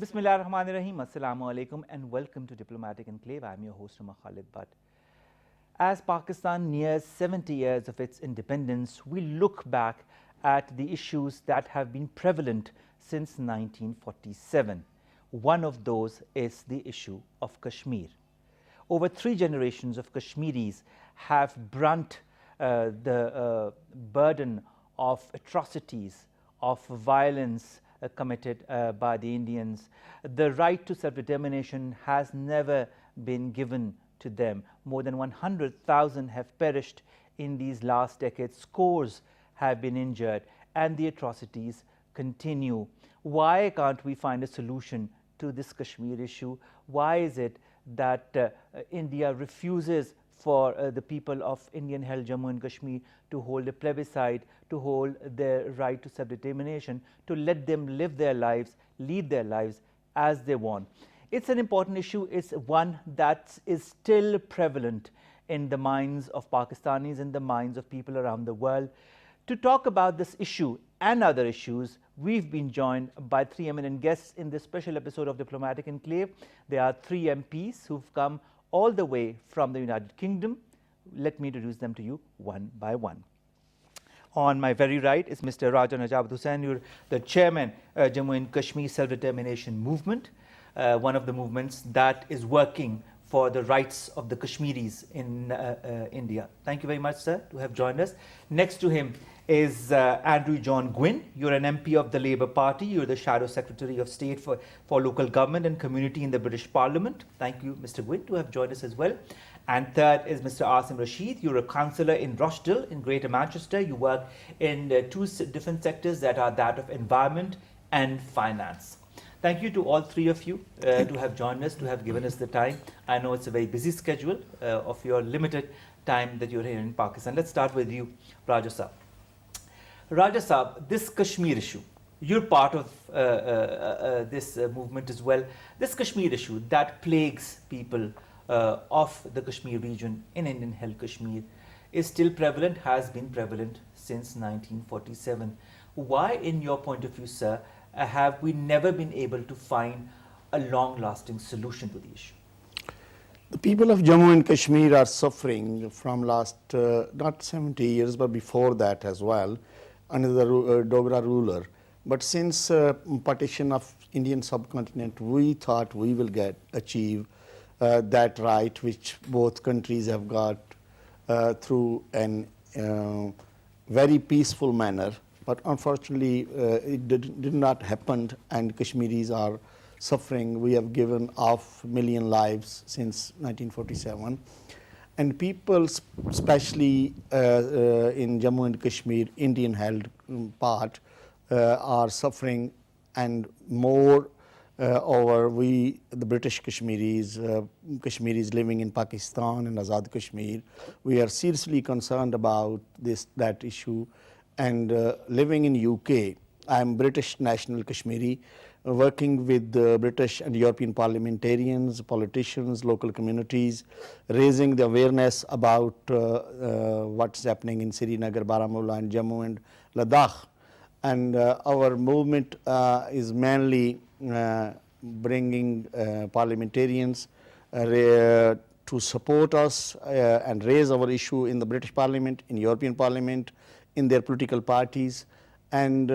Bismillahirrahmanirrahim. Assalamu alaikum and welcome to Diplomatic Enclave. I'm your host, Omer Khalid. But as Pakistan nears 70 years of its independence, we look back at the issues that have been prevalent since 1947. One of those is the issue of Kashmir. Over 3 generations of Kashmiris have brunt the burden of atrocities, of violence committed by the Indians. The right to self-determination has never been given to them. More than 100,000 have perished in these last decades. Scores have been injured, and the atrocities continue. Why can't we find a solution to this Kashmir issue? Why is it that India refuses for the people of Indian-held Jammu and Kashmir to hold a plebiscite, to hold their right to self-determination, to let them live their lives, lead their lives as they want? It's an important issue. It's one that is still prevalent in the minds of Pakistanis, in the minds of people around the world. To talk about this issue and other issues, we've been joined by 3 eminent guests in this special episode of Diplomatic Enclave. There are 3 MPs who've come all the way from the United Kingdom. Let me introduce them to you one by one. On my very right is Mr. Raja Najabat Hussain. You're the chairman Jammu and Kashmir Self-Determination Movement, one of the movements that is working for the rights of the Kashmiris in India. Thank you very much, sir, to have joined us. Next to him is Andrew John Gwynn. You're an MP of the Labour Party. You're the Shadow Secretary of State for Local Government and Community in the British Parliament. Thank you, Mr. Gwynn, to have joined us as well. And third is Mr. Aasim Rashid. You're a councillor in Rochdale in Greater Manchester. You work in 2 different sectors, that are that of environment and finance. Thank you to all 3 of you to have joined us, to have given us the time. I know it's a very busy schedule of your limited time that you're here in Pakistan. Let's start with you, Raja Saab. Raja Saab, this Kashmir issue, you're part of this movement as well. This Kashmir issue that plagues people of the Kashmir region in Indian-held Kashmir is still prevalent, has been prevalent since 1947. Why, in your point of view, sir, have we never been able to find a long-lasting solution to the issue? The people of Jammu and Kashmir are suffering from last not 70 years but before that as well under the Dogra ruler. But since partition of Indian subcontinent, we thought we will achieve that right which both countries have got through an very peaceful manner. But unfortunately, it did not happen, and Kashmiris are suffering. We have given 500,000 lives since 1947. And people, especially in Jammu and Kashmir, Indian-held part, are suffering, and more over the British Kashmiris, Kashmiris living in Pakistan and Azad Kashmir. We are seriously concerned about that issue. And living in UK, I am British national Kashmiri, working with British and European parliamentarians, politicians, local communities, raising the awareness about what's happening in Srinagar, Baramulla and Jammu and Ladakh. And our movement is mainly bringing parliamentarians to support us and raise our issue in the British Parliament, in European Parliament, in their political parties. And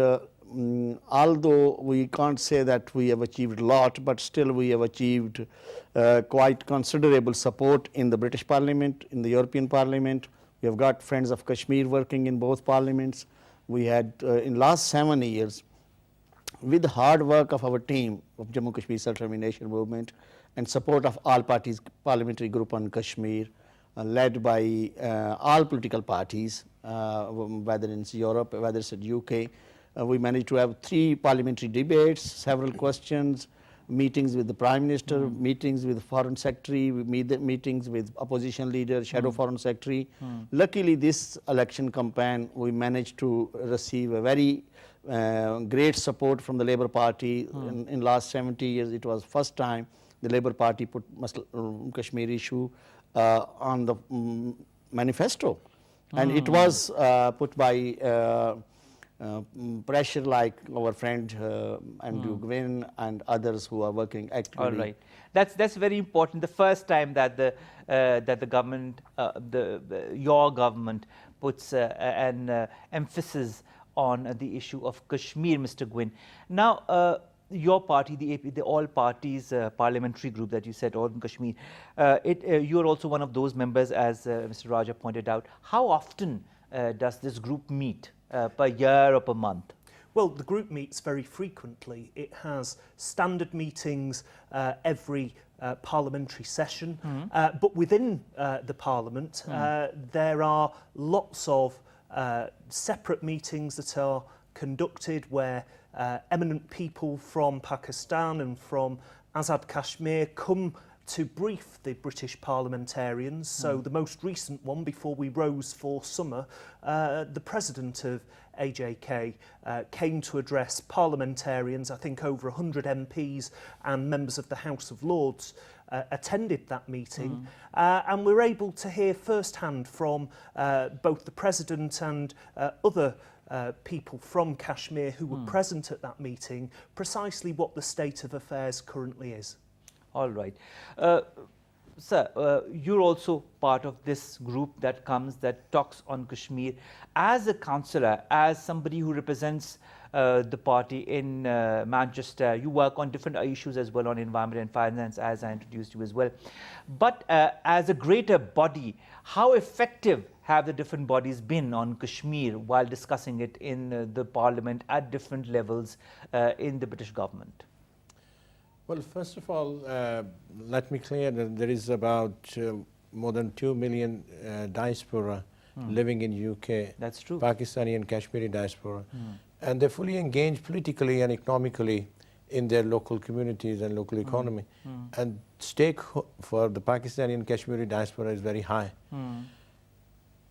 although we can't say that we have achieved a lot, but still we have achieved quite considerable support in the British Parliament, in the European Parliament. We have got Friends of Kashmir working in both parliaments. We had in last 7 years, with the hard work of our team of Jammu Kashmir Self-Determination Movement and support of all parties parliamentary group on Kashmir, led by all political parties, whether it's Europe, whether it's the UK. We managed to have 3 parliamentary debates, several questions, meetings with the Prime Minister, meetings with the Foreign Secretary, meetings with opposition leader, Shadow Foreign Secretary. Luckily, this election campaign, we managed to receive a very great support from the Labour Party. In last 70 years, it was first time the Labour Party put Kashmir issue on the manifesto. And it was put by pressure like our friend Andrew Gwynn and others who are working actively. All right, that's very important. The first time that the government, your government, puts an emphasis on the issue of Kashmir, Mr. Gwynn. Now, your party, the AP, the All Parties Parliamentary Group that you said, All in Kashmir, you're also one of those members, as Mr. Raja pointed out. How often does this group meet? Per year or per month? Well, the group meets very frequently. It has standard meetings every parliamentary session, but within the Parliament there are lots of separate meetings that are conducted where eminent people from Pakistan and from Azad Kashmir come to brief the British parliamentarians. So the most recent one, before we rose for summer, the president of AJK came to address parliamentarians. I think over 100 MPs and members of the House of Lords attended that meeting, and we were able to hear firsthand from both the president and other people from Kashmir who were present at that meeting precisely what the state of affairs currently is. All right. Sir, you're also part of this group that talks on Kashmir. As a councillor, as somebody who represents the party in Manchester, you work on different issues as well, on environment and finance, as I introduced you as well. But as a greater body, how effective have the different bodies been on Kashmir while discussing it in the parliament at different levels in the British government? Well, first of all, let me clear that there is about more than 2 million diaspora living in UK. That's true. Pakistani and Kashmiri diaspora. And they're fully engaged politically and economically in their local communities and local economy. And stake for the Pakistani and Kashmiri diaspora is very high.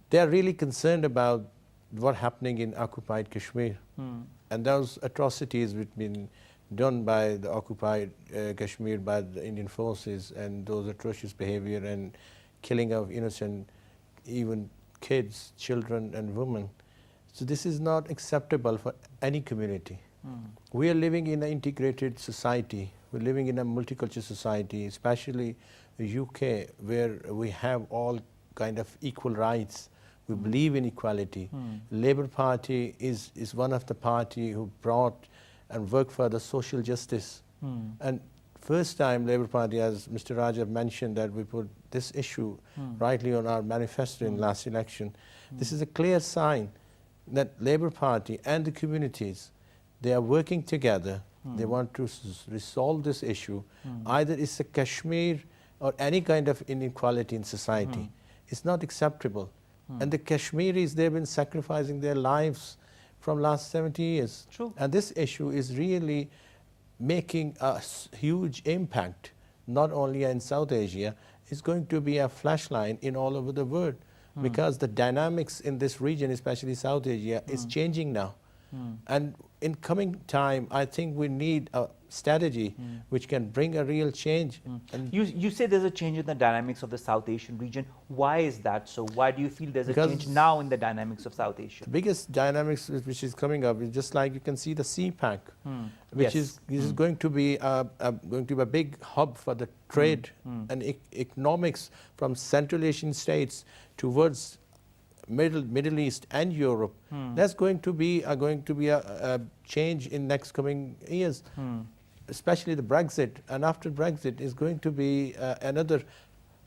They are really concerned about what's happening in occupied Kashmir. And those atrocities which been done by the occupied Kashmir by the Indian forces, and those atrocious behavior and killing of innocent, even kids, children and women. So this is not acceptable for any community. We are living in an integrated society. We're living in a multicultural society, especially the UK, where we have all kind of equal rights. We believe in equality. Labour Party is one of the party who brought and work for the social justice. And first time Labour Party, as Mr. Rajab mentioned, that we put this issue rightly on our manifesto in last election. This is a clear sign that Labour Party and the communities, they are working together. They want to resolve this issue. Either it's a Kashmir or any kind of inequality in society. It's not acceptable. And the Kashmiris, they've been sacrificing their lives from last 70 years. True. And this issue is really making a huge impact, not only in South Asia, it's going to be a flashline in all over the world, because the dynamics in this region, especially South Asia, is changing now. And in coming time, I think we need a strategy which can bring a real change. And you say there's a change in the dynamics of the South Asian region. Why is that so? Why do you feel there's a change now in the dynamics of South Asia? The biggest dynamics which is coming up is just like you can see the CPAC, which is going to be a big hub for the trade and economics from Central Asian states towards Middle East and Europe. That's going to be a change in next coming years, especially the Brexit. And after Brexit is going to be another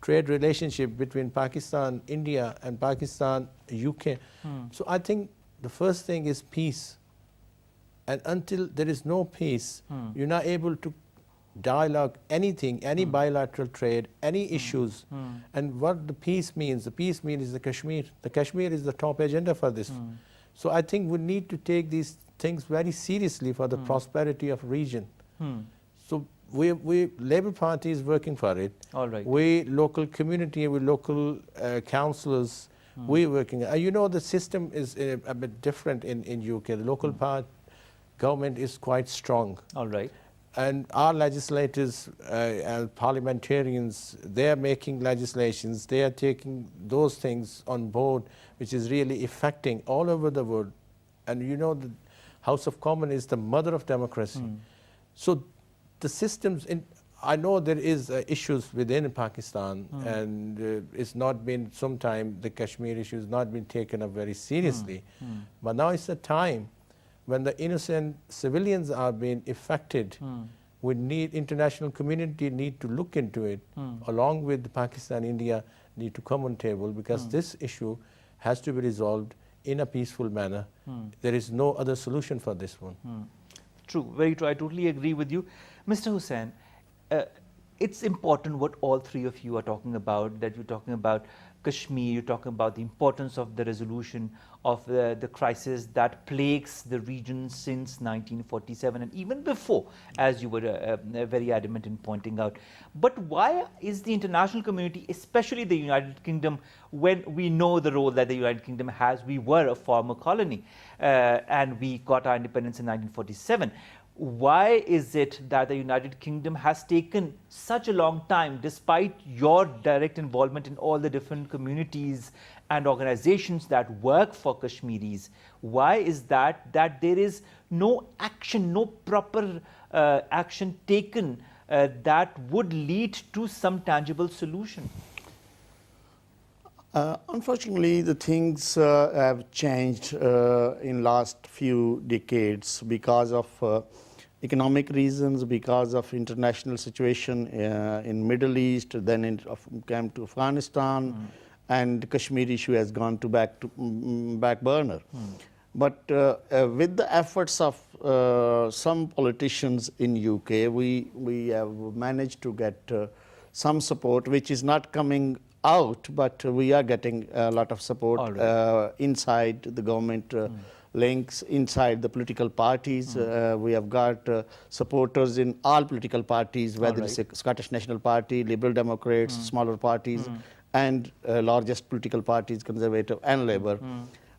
trade relationship between Pakistan, India, and Pakistan, UK. So I think the first thing is peace. And until there is no peace, you're not able to dialogue anything, any bilateral trade, any issues. And what the peace means is the Kashmir. The Kashmir is the top agenda for this. So I think we need to take these things very seriously for the prosperity of region. So we Labour Party is working for it. All right. We local community, we local councillors, we're working. You know, the system is a bit different in UK. The local government is quite strong. All right. And our legislators and parliamentarians, they are making legislations, they are taking those things on board, which is really affecting all over the world. And you know, the House of Commons is the mother of democracy. So the systems, I know there is issues within Pakistan, and it's not been, sometime the Kashmir issue has not been taken up very seriously. But now it's a time when the innocent civilians are being affected. We need, international community need to look into it, along with Pakistan, India need to come on table, because this issue has to be resolved in a peaceful manner. There is no other solution for this one. True, very true. I totally agree with you. Mr. Hussain, it's important what all three of you are talking about, that you're talking about Kashmir, you're talking about the importance of the resolution of the crisis that plagues the region since 1947 and even before, as you were very adamant in pointing out. But why is the international community, especially the United Kingdom, when we know the role that the United Kingdom has, we were a former colony and we got our independence in 1947. Why is it that the United Kingdom has taken such a long time, despite your direct involvement in all the different communities and organizations that work for Kashmiris? Why is that there is no action, no proper action taken that would lead to some tangible solution? Unfortunately, the things have changed in last few decades because of economic reasons, because of international situation in Middle East, then it came to Afghanistan, and Kashmir issue has gone to back burner. But with the efforts of some politicians in UK, we have managed to get some support, which is not coming out, but we are getting a lot of support inside the government. Links inside the political parties. We have got supporters in all political parties, whether it's a Scottish National Party, Liberal Democrats, smaller parties, and largest political parties, Conservative and Labour.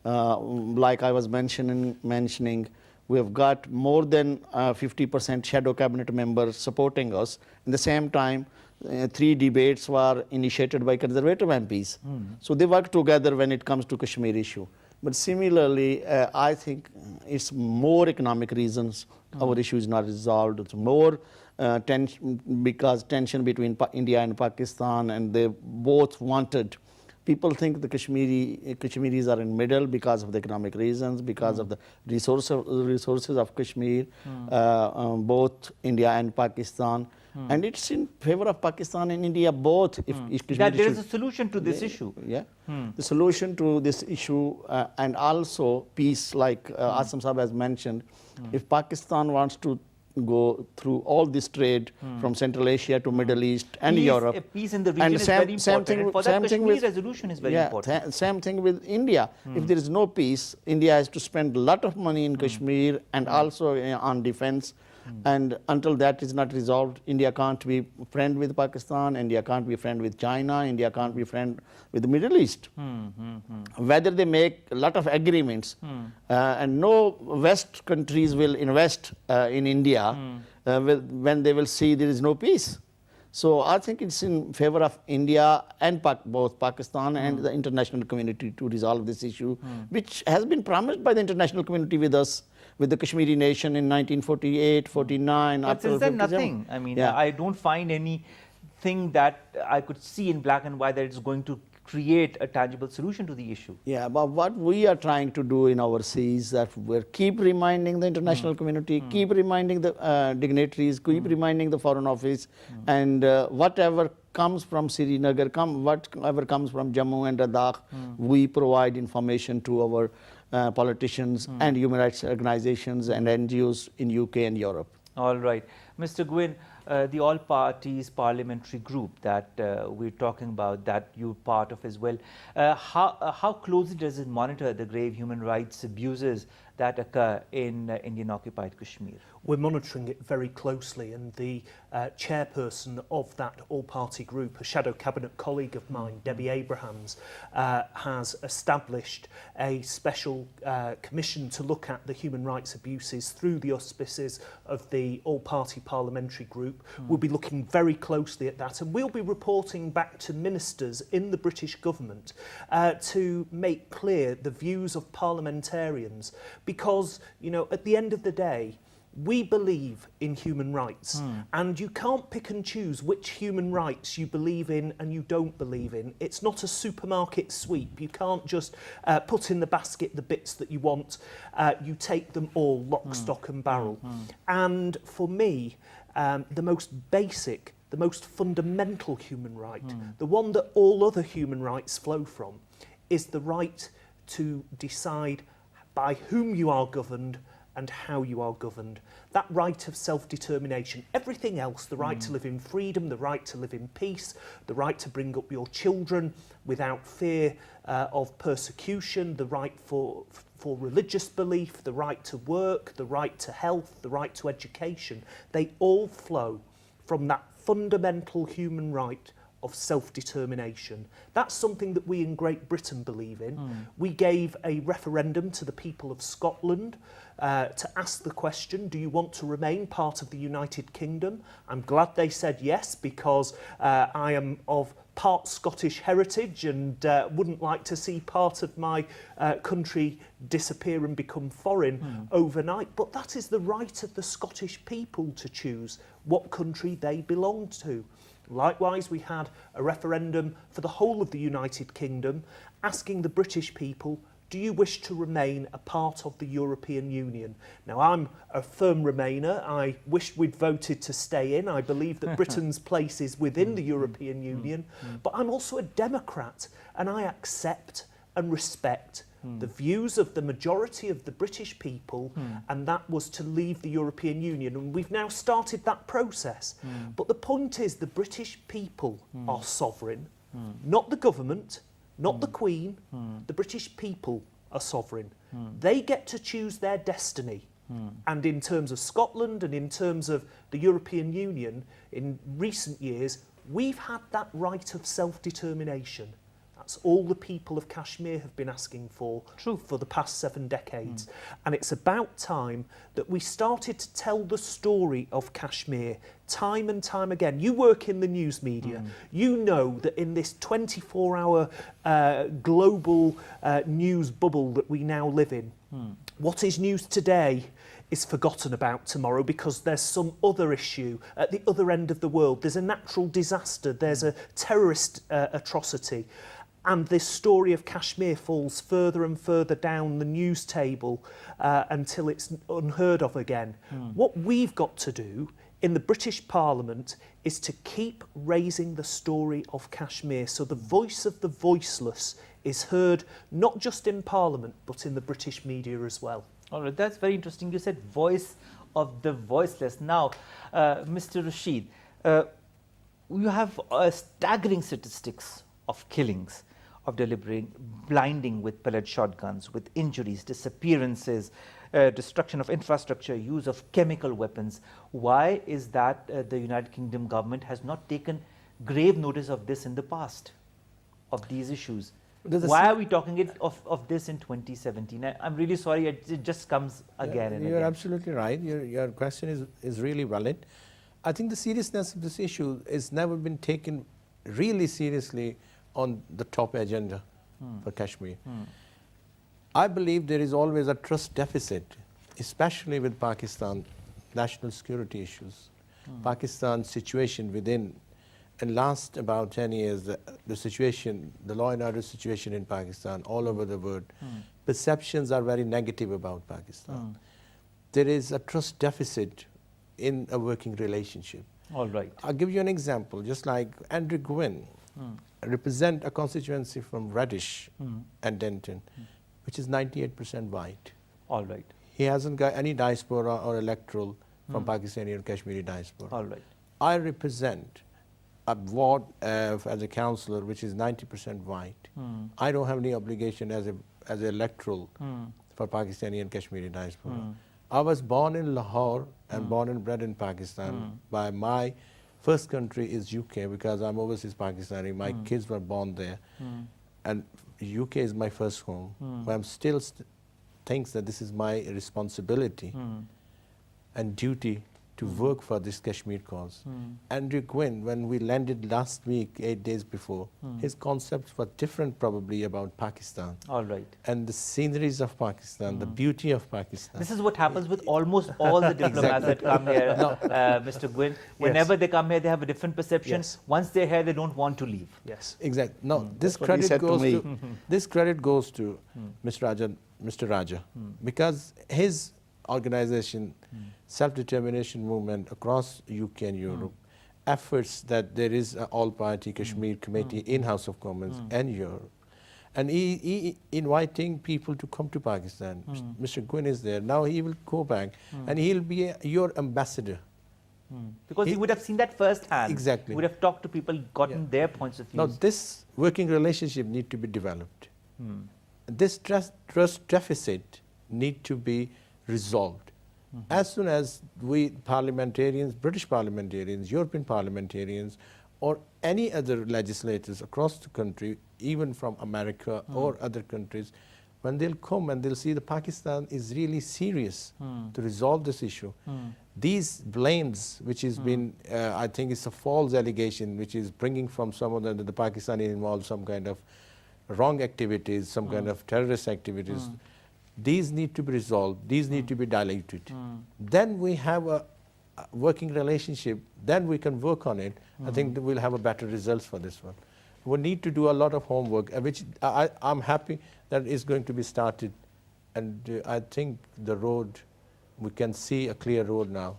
Like I was mentioning, we have got more than 50% shadow cabinet members supporting us. In the same time, 3 debates were initiated by Conservative MPs. So they work together when it comes to Kashmir issue. But similarly, I think it's more economic reasons our issue is not resolved. It's more because tension between India and Pakistan, and they both wanted. People think the Kashmiris are in middle because of the economic reasons, because of the resources of Kashmir, both India and Pakistan. And it's in favor of Pakistan and India both. If that there is a solution to this issue. Yeah, the solution to this issue and also peace, like Aasim Sahab has mentioned. If Pakistan wants to go through all this trade from Central Asia to Middle East and Europe. Peace in the region is very important. And for that, Kashmir resolution is very important. Same thing with India. If there is no peace, India has to spend a lot of money in Kashmir and also on defense. And until that is not resolved, India can't be friend with Pakistan, India can't be friend with China, India can't be friend with the Middle East. Whether they make a lot of agreements, and no West countries will invest in India when they will see there is no peace. So I think it's in favor of India and both Pakistan and the international community to resolve this issue, which has been promised by the international community with us, with the Kashmiri nation in 1948, 49. But since then, nothing. I mean, I don't find anything that I could see in black and white that is going to create a tangible solution to the issue. Yeah, but what we are trying to do in our seas, that we keep reminding the international community, keep reminding the dignitaries, keep reminding the Foreign Office, and whatever comes from Srinagar, whatever comes from Jammu and Ladakh, we provide information to our politicians and human rights organizations and NGOs in UK and Europe. All right. Mr. Goyane, the All Parties Parliamentary Group that we're talking about, that you're part of as well, how closely does it monitor the grave human rights abuses that occur in Indian-occupied Kashmir? We're monitoring it very closely, and the chairperson of that all-party group, a shadow cabinet colleague of mine, Debbie Abrahams, has established a special commission to look at the human rights abuses through the auspices of the all-party parliamentary group. We'll be looking very closely at that, and we'll be reporting back to ministers in the British government to make clear the views of parliamentarians, because, you know, at the end of the day, we believe in human rights, and you can't pick and choose which human rights you believe in and you don't believe in. It's not a supermarket sweep. You can't just put in the basket the bits that you want. You take them all, lock, stock and barrel. And for me, the most basic, the most fundamental human right, the one that all other human rights flow from, is the right to decide by whom you are governed and how you are governed. That right of self-determination. Everything else, the right to live in freedom, the right to live in peace, the right to bring up your children without fear of persecution, the right for religious belief, the right to work, the right to health, the right to education, they all flow from that fundamental human right of self-determination. That's something that we in Great Britain believe in. We gave a referendum to the people of Scotland to ask the question, do you want to remain part of the United Kingdom? I'm glad they said yes, because I am of part Scottish heritage and wouldn't like to see part of my country disappear and become foreign overnight. But that is the right of the Scottish people to choose what country they belong to. Likewise, we had a referendum for the whole of the United Kingdom asking the British people, do you wish to remain a part of the European Union? Now, I'm a firm Remainer. I wish we'd voted to stay in. I believe that Britain's place is within the European Union. But I'm also a Democrat, and I accept and respect the views of the majority of the British people, and that was to leave the European Union. And we've now started that process. But the point is, the British people are sovereign, not the government, not the Queen. The British people are sovereign. They get to choose their destiny. And in terms of Scotland and in terms of the European Union, in recent years, we've had that right of self-determination. That's all the people of Kashmir have been asking for the past 7 decades. And it's about time that we started to tell the story of Kashmir time and time again. You work in the news media. You know that in this 24-hour global news bubble that we now live in, what is news today is forgotten about tomorrow because there's some other issue at the other end of the world. There's a natural disaster, there's a terrorist atrocity. And this story of Kashmir falls further and further down the news table until it's unheard of again. What we've got to do in the British Parliament is to keep raising the story of Kashmir so the voice of the voiceless is heard not just in Parliament but in the British media as well. All right, that's very interesting. You said voice of the voiceless. Now, Mr. Rashid, you have staggering statistics of killings, of delivering, blinding with pellet shotguns, with injuries, disappearances, destruction of infrastructure, use of chemical weapons. Why is that the United Kingdom government has not taken grave notice of this in the past, of these issues? Why are we talking of this in 2017? I'm really sorry, it just comes again and again. You're absolutely right. Your question is really valid. I think the seriousness of this issue has never been taken really seriously on the top agenda for Kashmir. I believe there is always a trust deficit, especially with Pakistan, national security issues. Pakistan's situation within, and last about 10 years, the situation, the law and order situation in Pakistan, all over the world, perceptions are very negative about Pakistan. There is a trust deficit in a working relationship. All right. I'll give you an example. Just like Andrew Gwynn represent a constituency from Reddish and Denton, which is 98% white. All right. He hasn't got any diaspora or electoral from Pakistani or Kashmiri diaspora. All right. I represent a ward as a councillor which is 90% white. I don't have any obligation as an electoral for Pakistani and Kashmiri diaspora. I was born in Lahore and born and bred in Pakistan. By my first country is UK because I'm overseas Pakistani. My kids were born there. And UK is my first home. But I'm still thinks that this is my responsibility and duty to work for this Kashmir cause. Andrew Gwynn, when we landed last week, 8 days before, his concepts were different probably about Pakistan. All right. And the sceneries of Pakistan, the beauty of Pakistan. This is what happens with almost all the diplomats that come here, Mr. Gwynn. Whenever they come here, they have a different perception. Yes. Once they're here, they don't want to leave. Yes. Exactly. No, this what he credit said to goes me. to this credit goes to Mr. Raja, because his organization, self-determination movement across UK and Europe, efforts that there is an all-party Kashmir committee in House of Commons and Europe, and he inviting people to come to Pakistan. Mr. Gwynn is there now. He will go back and he'll be your ambassador. Because you would have seen that firsthand. Exactly. You would have talked to people, gotten their points of view. Now this working relationship need to be developed. This trust deficit need to be resolved. As soon as we parliamentarians, British parliamentarians, European parliamentarians, or any other legislators across the country, even from America or other countries, when they'll come and they'll see that Pakistan is really serious to resolve this issue. These blames, which has been, I think it's a false allegation, which is bringing from someone that the Pakistani involved some kind of wrong activities, some kind of terrorist activities. These need to be resolved. These need to be diluted. Then we have a working relationship. Then we can work on it. I think that we'll have a better results for this one. We need to do a lot of homework, which I'm happy that is going to be started. And I think the road, we can see a clear road now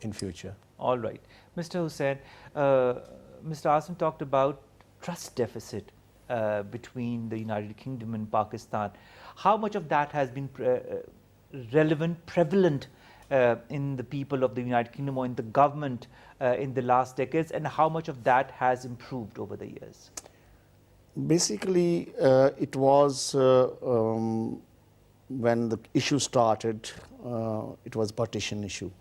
in future. All right. Mr. Hussain, Mr. Aasim talked about trust deficit between the United Kingdom and Pakistan. How much of that has been prevalent in the people of the United Kingdom or in the government in the last decades, and how much of that has improved over the years? Basically, it was when the issue started, it was partition issue,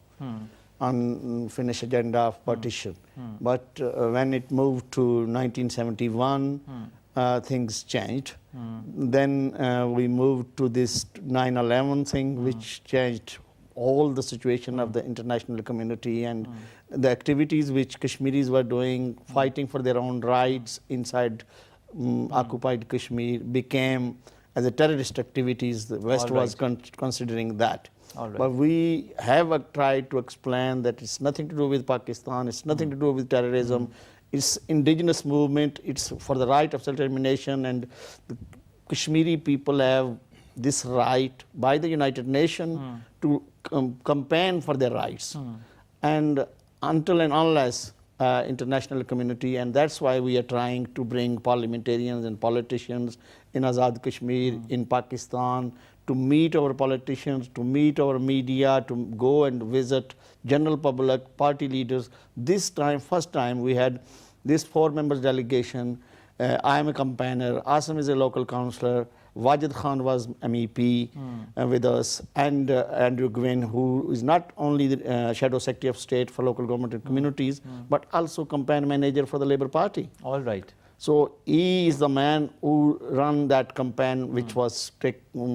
unfinished agenda of partition. But when it moved to 1971, things changed. Then we moved to this 9/11 thing, which changed all the situation of the international community and the activities which Kashmiris were doing, fighting for their own rights inside occupied Kashmir, became as a terrorist activities. The West was considering that. But we have tried to explain that it's nothing to do with Pakistan, it's nothing to do with terrorism, it's indigenous movement, it's for the right of self-determination, and the Kashmiri people have this right by the United Nations to campaign for their rights. And until and unless international community, and that's why we are trying to bring parliamentarians and politicians in Azad Kashmir, in Pakistan, to meet our politicians, to meet our media, to go and visit general public, party leaders. This time, first time, we had this 4 members delegation. I am a campaigner, Aasim is a local councillor, Wajid Khan was MEP with us, and Andrew Gwynn, who is not only the Shadow Secretary of State for Local Government and Communities, but also campaign manager for the Labour Party. All right. So he is the man who ran that campaign, which was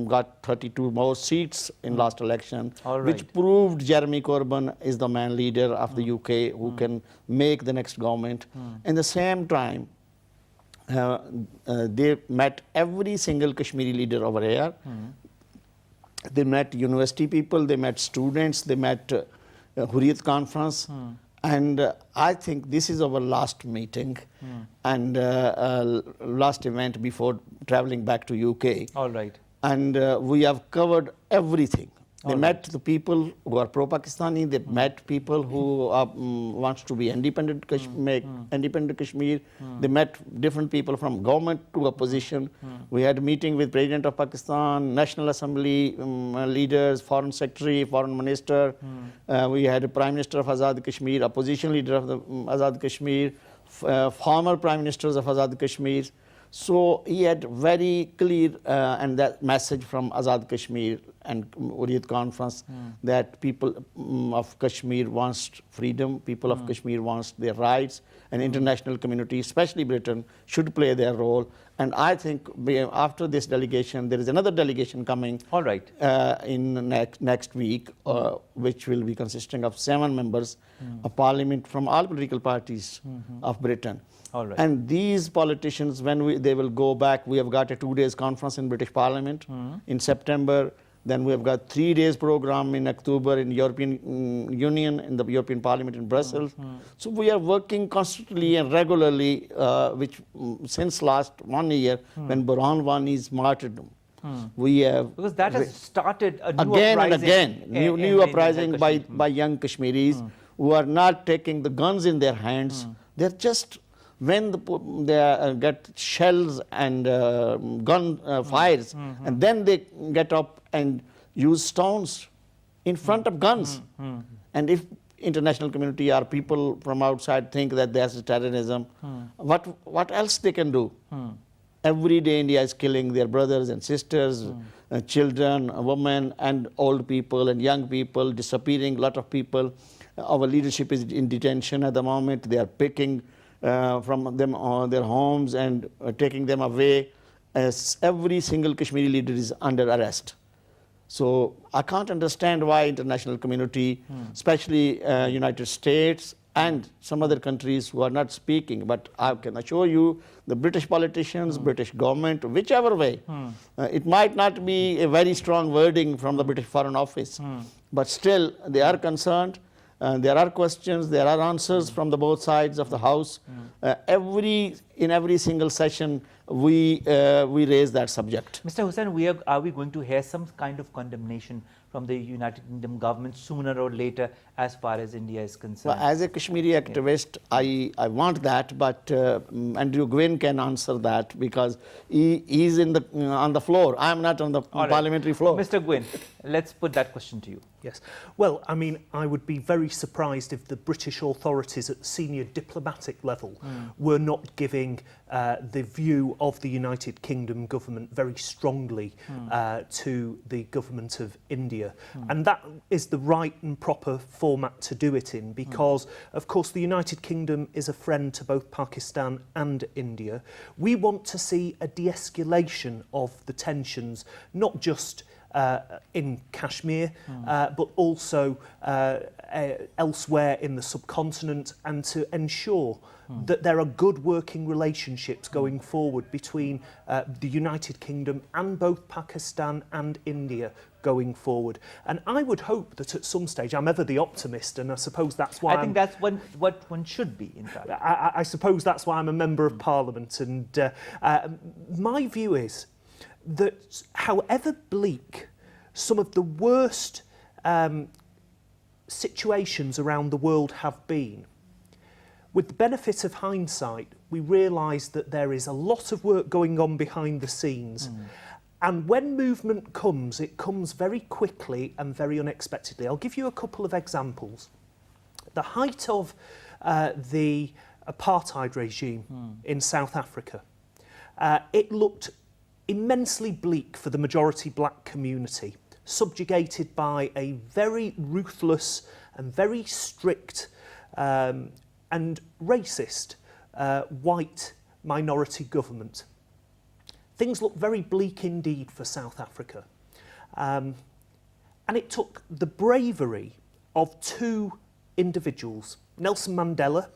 got 32 more seats in last election, which proved Jeremy Corbyn is the man leader of the UK who can make the next government. In the same time, they met every single Kashmiri leader over here. They met university people, they met students, they met Hurriyat Conference. And I think this is our last meeting and last event before traveling back to UK. All right. And we have covered everything. They met the people who are pro-Pakistani. They met people who wants to be independent, independent Kashmir. They met different people from government to opposition. We had a meeting with President of Pakistan, National Assembly leaders, Foreign Secretary, Foreign Minister. We had a Prime Minister of Azad Kashmir, opposition leader of the Azad Kashmir, former Prime Ministers of Azad Kashmir. So he had very clear and that message from Azad Kashmir and Hurriyat Conference that people of Kashmir wants freedom, people of Kashmir wants their rights, and international community, especially Britain, should play their role. And I think after this delegation, there is another delegation coming. All right. In next week, which will be consisting of 7 members of parliament from all political parties of Britain. All right. And these politicians, when they will go back, we have got a 2 days conference in British Parliament in September. Then we have got 3 days program in October in European Union, in the European Parliament in Brussels. So we are working constantly and regularly, which since last 1 year, when Burhan Wani's martyrdom. We have Because that has started a new again and uprising again, new in uprising Kashmir. by young Kashmiris who are not taking the guns in their hands. They're just, when they get shells and gun fires, and then they get up and use stones in front of guns. And if international community or people from outside think that that's terrorism, what else they can do? Every day India is killing their brothers and sisters, children, women and old people and young people, disappearing a lot of people. Our leadership is in detention at the moment. They are picking from them their homes and taking them away. As every single Kashmiri leader is under arrest. So I can't understand why international community, especially United States and some other countries who are not speaking, but I can assure you the British politicians, British government, whichever way, it might not be a very strong wording from the British Foreign Office, but still they are concerned. There are questions, there are answers from the both sides of the house. In every single session, we raise that subject. Mr. Hussain, are we going to hear some kind of condemnation from the United Kingdom government sooner or later as far as India is concerned? Well, as a Kashmiri activist, I want that, but Andrew Gwynn can answer that because he's on the floor. I'm not on the parliamentary floor. Mr. Gwynn, let's put that question to you. Yes. Well, I mean, I would be very surprised if the British authorities at senior diplomatic level were not giving the view of the United Kingdom government very strongly to the government of India. And that is the right and proper format to do it in because, of course, the United Kingdom is a friend to both Pakistan and India. We want to see a de-escalation of the tensions, not just in Kashmir, but also elsewhere in the subcontinent, and to ensure that there are good working relationships going forward between the United Kingdom and both Pakistan and India going forward. And I would hope that at some stage, I'm ever the optimist, and I suppose that's why I think that's what one should be, in fact. I suppose that's why I'm a member of Parliament, and my view is that however bleak some of the worst situations around the world have been, with the benefit of hindsight, we realise that there is a lot of work going on behind the scenes. And when movement comes, it comes very quickly and very unexpectedly. I'll give you a couple of examples. The height of the apartheid regime in South Africa, it looked immensely bleak for the majority black community, subjugated by a very ruthless and very strict and racist white minority government. Things look very bleak indeed for South Africa. And it took the bravery of 2 individuals. Nelson Mandela,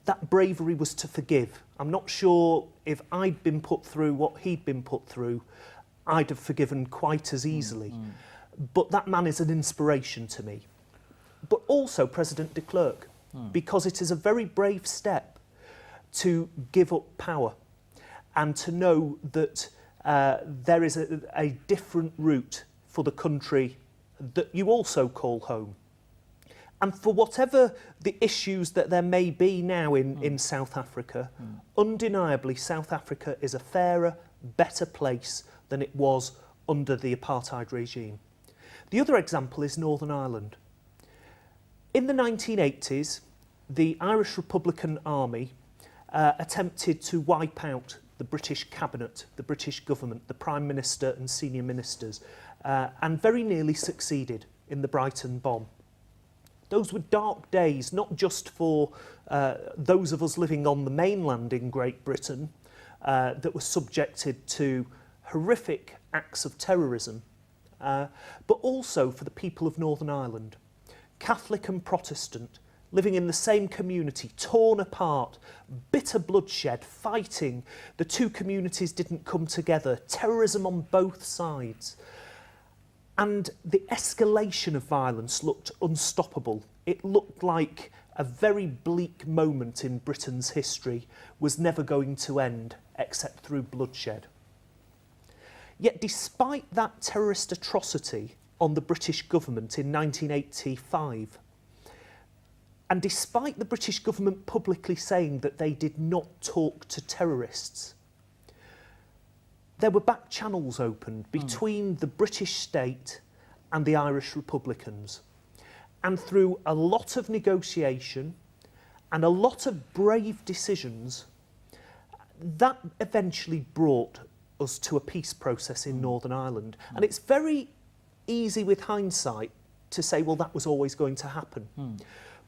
that bravery was to forgive. I'm not sure if I'd been put through what he'd been put through, I'd have forgiven quite as easily. But that man is an inspiration to me. But also President de Klerk, because it is a very brave step to give up power and to know that there is a different route for the country that you also call home. And for whatever the issues that there may be now in South Africa, undeniably South Africa is a fairer, better place than it was under the apartheid regime. The other example is Northern Ireland. In the 1980s, the Irish Republican Army attempted to wipe out the British cabinet, the British government, the Prime Minister and senior ministers, and very nearly succeeded in the Brighton bomb. Those were dark days, not just for those of us living on the mainland in Great Britain, that were subjected to horrific acts of terrorism, but also for the people of Northern Ireland, Catholic and Protestant, living in the same community, torn apart, bitter bloodshed, fighting. The two communities didn't come together, terrorism on both sides. And the escalation of violence looked unstoppable. It looked like a very bleak moment in Britain's history was never going to end except through bloodshed. Yet despite that terrorist atrocity on the British government in 1985, and despite the British government publicly saying that they did not talk to terrorists, there were back channels opened between the British state and the Irish Republicans. And through a lot of negotiation and a lot of brave decisions, that eventually brought us to a peace process in Northern Ireland. And it's very easy with hindsight to say, well, that was always going to happen.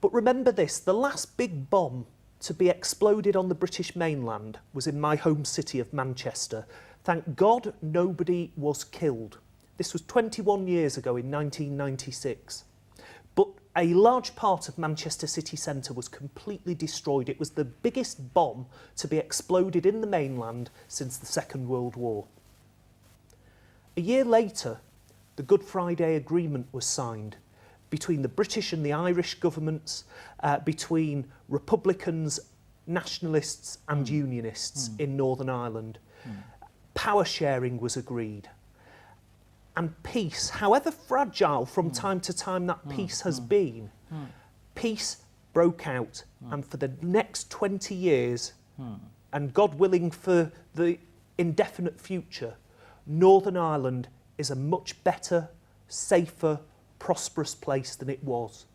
But remember this, the last big bomb to be exploded on the British mainland was in my home city of Manchester. Thank God nobody was killed. This was 21 years ago in 1996. But a large part of Manchester city centre was completely destroyed. It was the biggest bomb to be exploded in the mainland since the Second World War. A year later, the Good Friday Agreement was signed between the British and the Irish governments, between Republicans, nationalists and unionists in Northern Ireland. Power sharing was agreed. And peace, however fragile from time to time that peace has been, peace broke out. And for the next 20 years, and God willing for the indefinite future, Northern Ireland is a much better, safer, prosperous place than it was.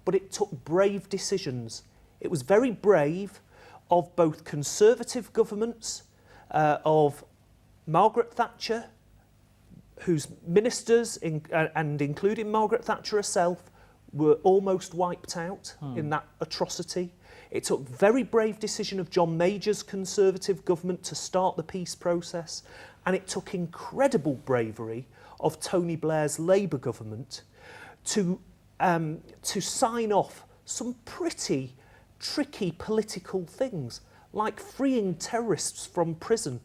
But it took brave decisions. It was very brave of both Conservative governments, of Margaret Thatcher, whose ministers, and including Margaret Thatcher herself, were almost wiped out in that atrocity. It took very brave decision of John Major's Conservative government to start the peace process, and it took incredible bravery of Tony Blair's Labour government to sign off some pretty tricky political things, like freeing terrorists from prison.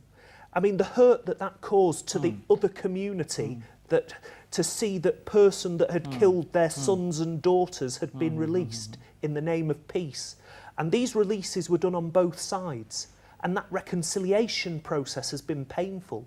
I mean, the hurt that that caused to the other community, that to see that person that had killed their sons and daughters had been released in the name of peace. And these releases were done on both sides. And that reconciliation process has been painful.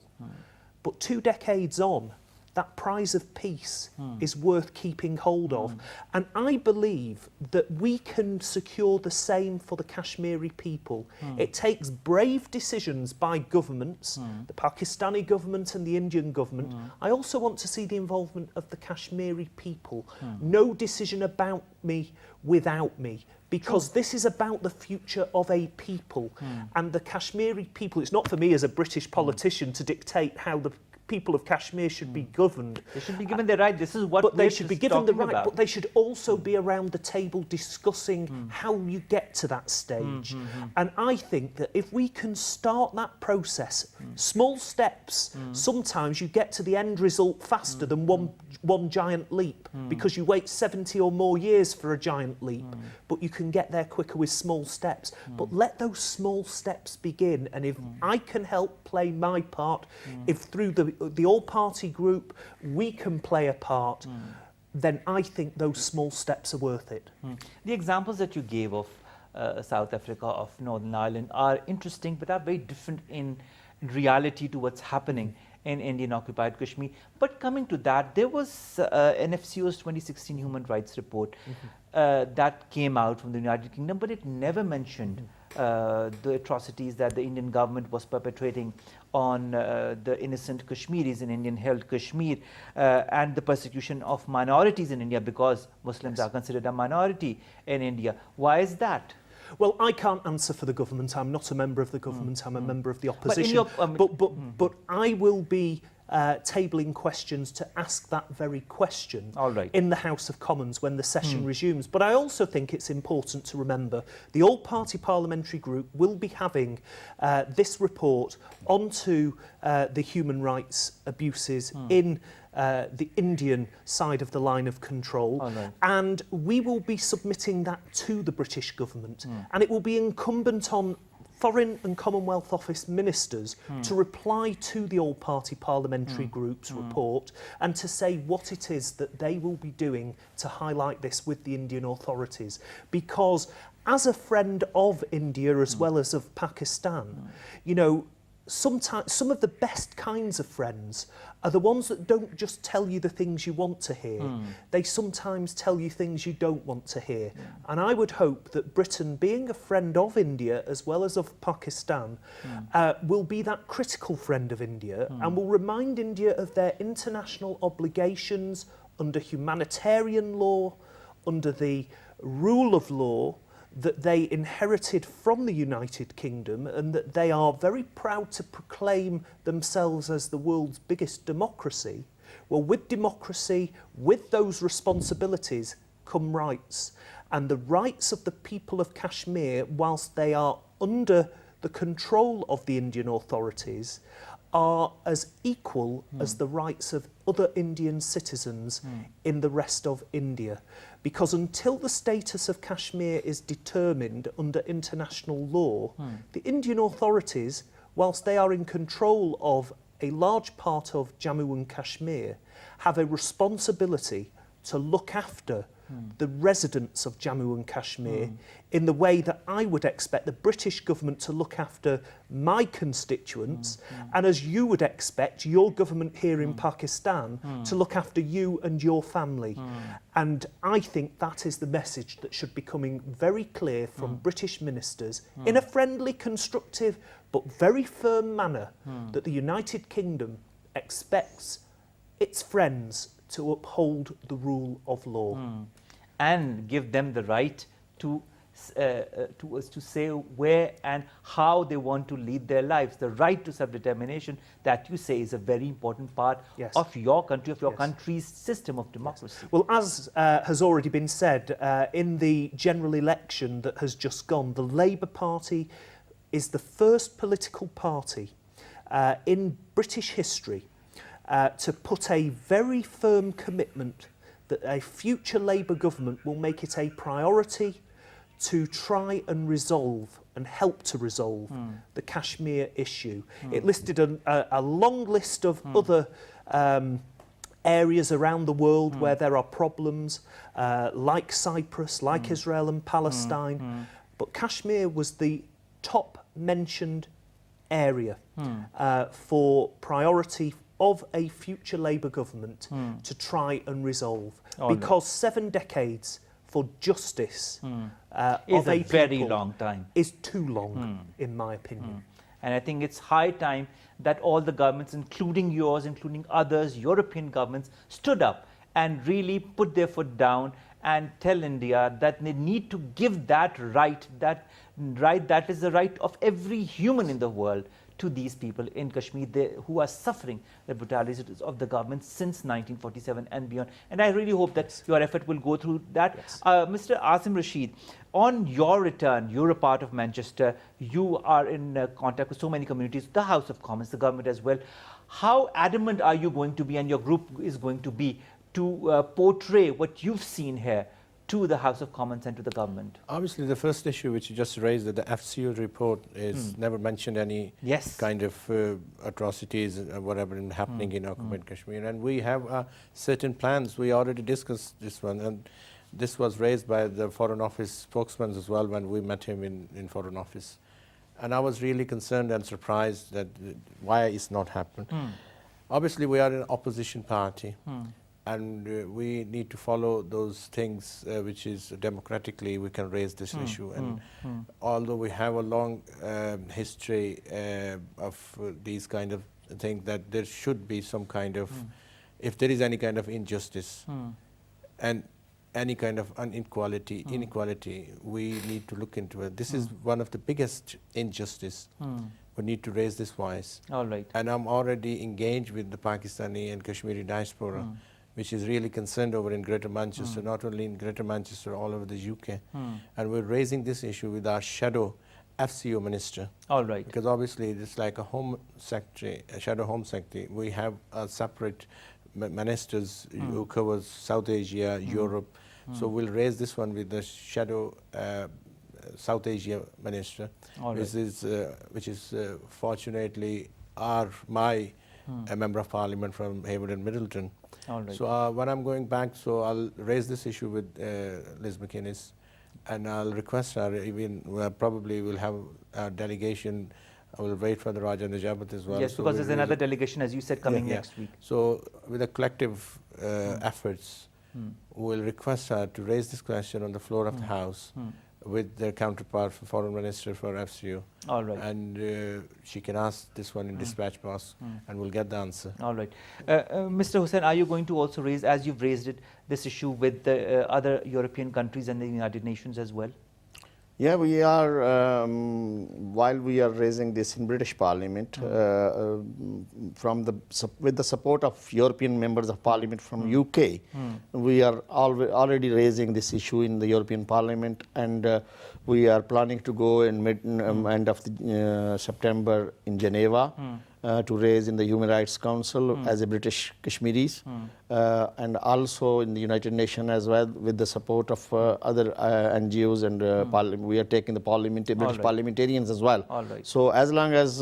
But 2 decades on, that prize of peace is worth keeping hold of. And I believe that we can secure the same for the Kashmiri people. It takes brave decisions by governments, the Pakistani government and the Indian government. I also want to see the involvement of the Kashmiri people. No decision about me without me, because this is about the future of a people. And the Kashmiri people, it's not for me as a British politician to dictate how the people of Kashmir should be governed. They should be given the right. This is what but they should be given the right, about. But they should also be around the table discussing how you get to that stage. And I think that if we can start that process, small steps, sometimes you get to the end result faster than one giant leap, because you wait 70 or more years for a giant leap, but you can get there quicker with small steps. But let those small steps begin, and if I can help play my part, if through the all-party group we can play a part, then I think those small steps are worth it. The examples that you gave of South Africa, of Northern Ireland, are interesting but are very different in reality to what's happening in Indian occupied Kashmir. But coming to that, there was NFCO's 2016 Human Rights Report that came out from the United Kingdom, but it never mentioned the atrocities that the Indian government was perpetrating on the innocent Kashmiris in Indian-held Kashmir, and the persecution of minorities in India, because Muslims are considered a minority in India. Why is that? Well, I can't answer for the government. I'm not a member of the government. I'm a member of the opposition. But I will be tabling questions to ask that very question All right. in the House of Commons when the session resumes. But I also think it's important to remember the all-party parliamentary group will be having this report onto the human rights abuses in the Indian side of the line of control. Oh, no. And we will be submitting that to the British government. And it will be incumbent on Foreign and Commonwealth Office ministers to reply to the all-party parliamentary group's report and to say what it is that they will be doing to highlight this with the Indian authorities. Because as a friend of India as well as of Pakistan, you know, sometimes some of the best kinds of friends are the ones that don't just tell you the things you want to hear. They sometimes tell you things you don't want to hear. And I would hope that Britain, being a friend of India as well as of Pakistan, will be that critical friend of India and will remind India of their international obligations under humanitarian law, under the rule of law, that they inherited from the United Kingdom, and that they are very proud to proclaim themselves as the world's biggest democracy. Well, with democracy, with those responsibilities come rights. And the rights of the people of Kashmir, whilst they are under the control of the Indian authorities, are as equal as the rights of other Indian citizens in the rest of India. Because until the status of Kashmir is determined under international law, the Indian authorities, whilst they are in control of a large part of Jammu and Kashmir, have a responsibility to look after the residents of Jammu and Kashmir in the way that I would expect the British government to look after my constituents, and as you would expect your government here in Pakistan to look after you and your family. And I think that is the message that should be coming very clear from British ministers in a friendly, constructive but very firm manner, that the United Kingdom expects its friends to uphold the rule of law. And give them the right to say where and how they want to lead their lives. The right to self-determination that you say is a very important part of your country, of your country's system of democracy. Well, as has already been said, in the general election that has just gone, the Labour Party is the first political party in British history to put a very firm commitment that a future Labour government will make it a priority to try and resolve and help to resolve the Kashmir issue. It listed a long list of other areas around the world where there are problems, like Cyprus, like Israel and Palestine. But Kashmir was the top mentioned area for priority of a future Labour government to try and resolve. Because 7 decades for justice is of a very people long time. Is too long, in my opinion. And I think it's high time that all the governments, including yours, including others, European governments, stood up and really put their foot down and tell India that they need to give that right that is the right of every human in the world, to these people in Kashmir who are suffering the brutalities of the government since 1947 and beyond. And I really hope that your effort will go through that. Mr. Aasim Rashid, on your return, you're a part of Manchester, you are in contact with so many communities, the House of Commons, the government as well. How adamant are you going to be, and your group is going to be, to portray what you've seen here to the House of Commons and to the government? Obviously, the first issue which you just raised, that the FCO report is never mentioned any kind of atrocities or whatever happening in occupied Kashmir. And we have certain plans. We already discussed this one. And this was raised by the Foreign Office spokesman as well when we met him in Foreign Office. And I was really concerned and surprised that why it's not happened. Obviously, we are an opposition party. And we need to follow those things which is democratically we can raise this issue. And although we have a long history of these kind of things, that there should be some kind of, if there is any kind of injustice and any kind of inequality, we need to look into it. This is one of the biggest injustice we need to raise this voice. All right. And I'm already engaged with the Pakistani and Kashmiri diaspora, which is really concerned over in Greater Manchester, not only in Greater Manchester, all over the UK. And we're raising this issue with our shadow FCO minister. All right. Because obviously it's like a home secretary, a shadow home secretary. We have a separate ministers who covers South Asia, Europe. So we'll raise this one with the shadow South Asia minister, which is fortunately my member of parliament from Hayward and Middleton. All right. So when I'm going back, so I'll raise this issue with Liz McInnes, and I'll request her, even probably we'll have a delegation. I will wait for the Raja Najabat as well. Yes, so because there's another delegation, as you said, coming next week. So with a collective efforts, we'll request her to raise this question on the floor of the House with their counterpart, Foreign Minister for FCU. All right. And she can ask this one in dispatch box, and we'll get the answer. All right. Mr. Hussain, are you going to also raise, as you've raised it, this issue with the other European countries and the United Nations as well? Yeah, we are, while we are raising this in British Parliament, with the support of European members of Parliament from UK, we are already raising this issue in the European Parliament, and we are planning to go in end of the, September in Geneva to raise in the Human Rights Council as a British Kashmiris, and also in the United Nations as well, with the support of other NGOs and we are taking the British parliamentarians as well. All right. So as long as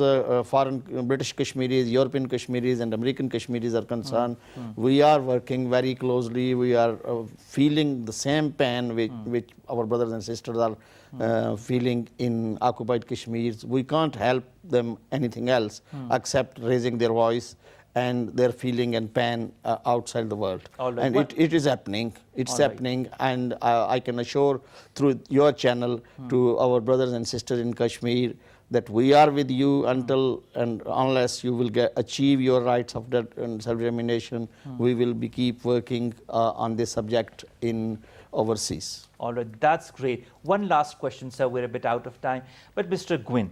foreign British Kashmiris, European Kashmiris and American Kashmiris are concerned, we are working very closely. We are feeling the same pain which our brothers and sisters are feeling in occupied Kashmir. We can't help them anything else except raising their voice and their feeling and pain outside the world. All right. And it is happening. It's happening, and I can assure through your channel to our brothers and sisters in Kashmir that we are with you until and unless you will achieve your rights of self-determination. We will keep working on this subject in overseas. All right, that's great. One last question, sir. We're a bit out of time. But Mr. Gwyn,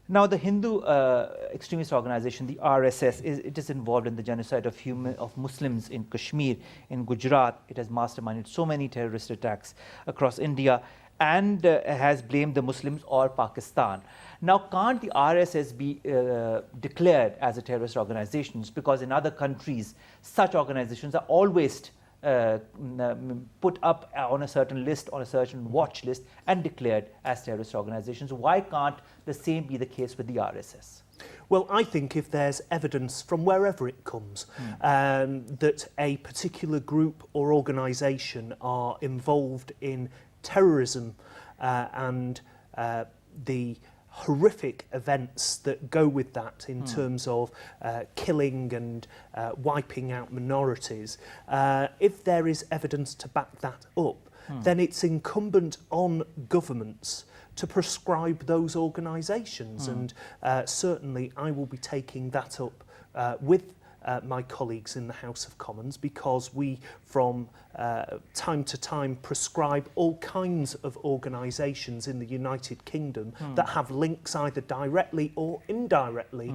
now the Hindu extremist organization, the RSS, it is involved in the genocide of Muslims in Kashmir, in Gujarat. It has masterminded so many terrorist attacks across India and has blamed the Muslims or Pakistan. Now, can't the RSS be declared as a terrorist organization? Because in other countries, such organizations are always put up on a certain list, on a certain watch list, and declared as terrorist organizations. Why can't the same be the case with the RSS? Well, I think if there's evidence from wherever it comes that a particular group or organisation are involved in terrorism and the horrific events that go with that in terms of killing and wiping out minorities, if there is evidence to back that up, then it's incumbent on governments to prescribe those organisations. And certainly I will be taking that up with my colleagues in the House of Commons, because we from time to time prescribe all kinds of organisations in the United Kingdom that have links either directly or indirectly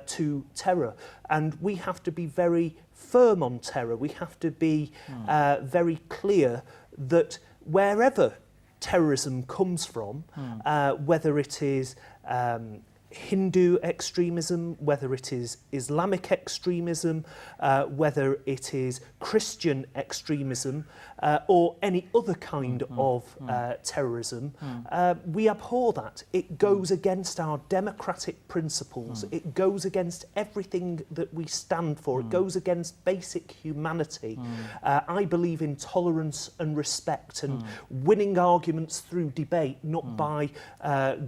to terror. And we have to be very firm on terror. We have to be very clear that wherever terrorism comes from, whether it is Hindu extremism, whether it is Islamic extremism, whether it is Christian extremism, or any other kind of terrorism, we abhor that. It goes against our democratic principles. It goes against everything that we stand for. It goes against basic humanity. I believe in tolerance and respect and winning arguments through debate, not by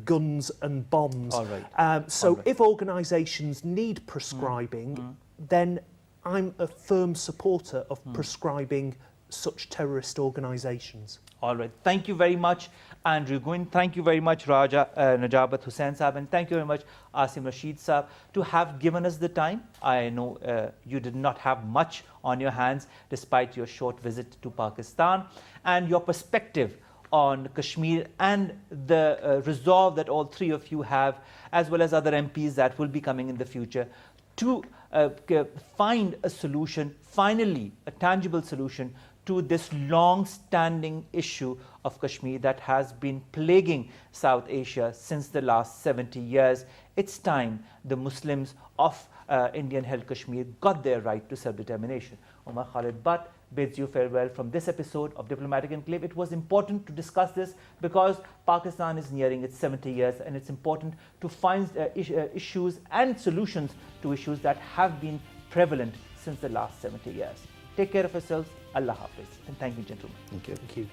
guns and bombs. All right. So if organisations need prescribing, then I'm a firm supporter of prescribing such terrorist organisations. All right. Thank you very much, Andrew Gwyn. Thank you very much, Raja Najabat Hussain Saab. And thank you very much, Aasim Rashid Saab, to have given us the time. I know you did not have much on your hands despite your short visit to Pakistan. And your perspective on Kashmir and the resolve that all three of you have, as well as other MPs that will be coming in the future, to find a solution, finally a tangible solution to this long-standing issue of Kashmir that has been plaguing South Asia since the last 70 years. It's time the Muslims of Indian-held Kashmir got their right to self-determination. Omer, Khalid Butt bids you farewell from this episode of Diplomatic Enclave. It was important to discuss this because Pakistan is nearing its 70 years, and it's important to find issues and solutions to issues that have been prevalent since the last 70 years. Take care of yourselves. Allah Hafiz. And thank you, gentlemen. Thank you. Thank you.